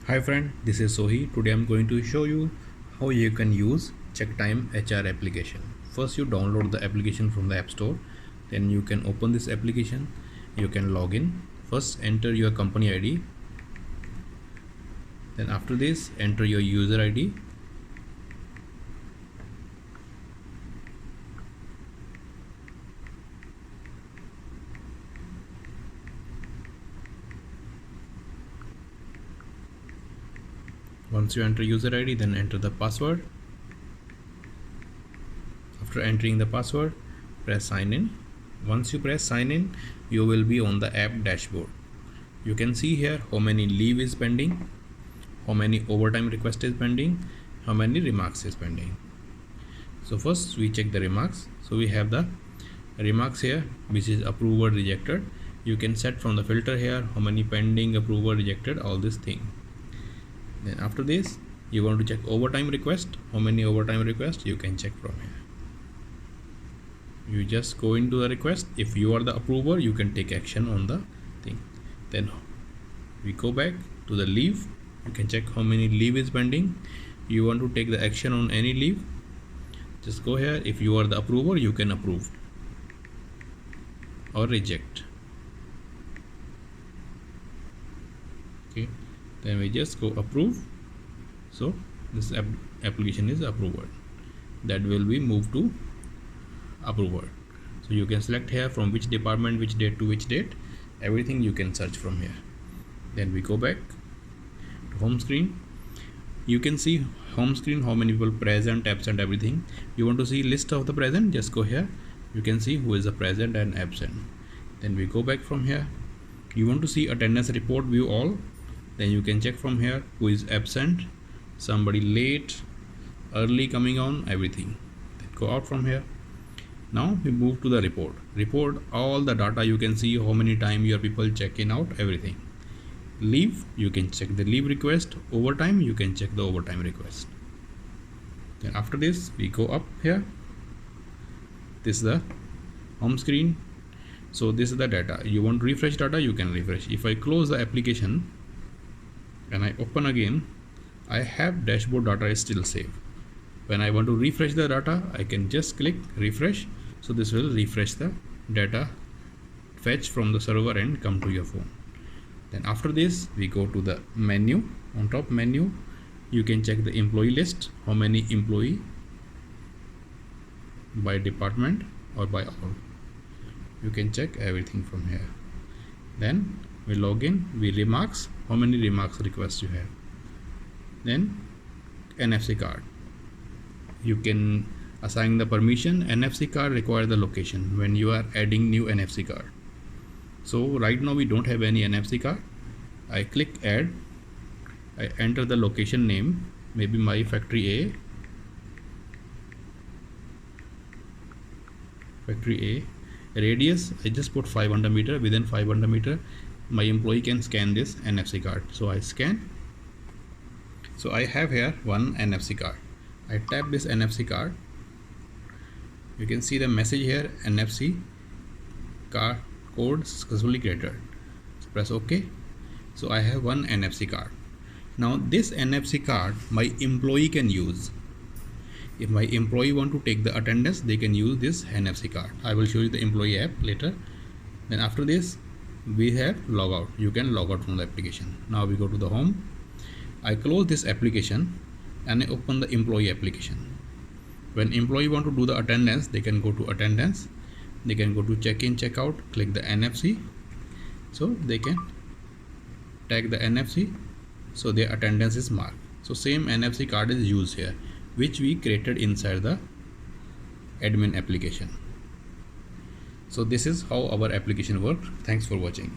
Hi friend, this is Sohi. Today I'm going to show you how you can use CheckTime HR application. First you download the application from the App Store. Then you can open this application. You can log in. First enter your company ID. Then after this enter your user ID. Once you enter user ID, then enter the password. After entering the password, press sign in. Once you press sign in, you will be on the app dashboard. You can see here how many leave is pending, how many overtime request is pending, how many remarks is pending. So first we check the remarks. So we have the remarks here, which is approved or rejected. You can set from the filter here how many pending, approved or rejected, all this thing. Then after this you want to check overtime request, how many overtime requests you can check from here. You just go into the request. If you are the approver, you can take action on the thing. Then we go back to the leave. You can check how many leave is pending. You want to take the action on any leave, just go here. If you are the approver, you can approve or reject. Okay, then we just go approve. So this application is approval. That will be moved to approver. So you can select here from which department, which date to which date, everything you can search from here. Then we go back to home screen. You can see home screen how many people present, absent, everything. You want to see list of the present, just go here. You can see who is the present and absent. Then we go back from here. You want to see attendance report, view all. Then you can check from here who is absent, somebody late, early coming on, everything. Then go out from here. Now we move to the report. Report all the data. You can see how many time your people check in, out, everything. Leave, you can check the leave request. Overtime, you can check the overtime request. Then after this we go up here. This is the home screen. So this is the data. You want to refresh data, you can refresh. If I close the application and I open again, I have dashboard data is still saved. When I want to refresh the data, I can just click refresh. So this will refresh the data, fetch from the server and come to your phone. Then after this we go to the menu. On top menu you can check the employee list, how many employee by department or by all. You can check everything from here. Then we log in, we remarks, how many remarks requests you have. Then NFC card, you can assign the permission. NFC card require the location when you are adding new NFC card. So right now we don't have any NFC card. I click add. I enter the location name, maybe my factory A. Radius, I just put 500 meter. Within 500 meter my employee can scan this NFC card. So I scan. So I have here one NFC card. I tap this NFC card. You can see the message here, NFC card code successfully created. So press OK. So I have one NFC card. Now this NFC card my employee can use. If my employee want to take the attendance, they can use this NFC card. I will show you the employee app later. Then after this we have logout. You can log out from the application. Now we go to the home. I close this application and I open the employee application. When employee want to do the attendance, they can go to attendance. They can go to check-in, check-out, click the NFC. So they can tag the NFC. So their attendance is marked. So same NFC card is used here, which we created inside the admin application. So this is how our application works. Thanks for watching.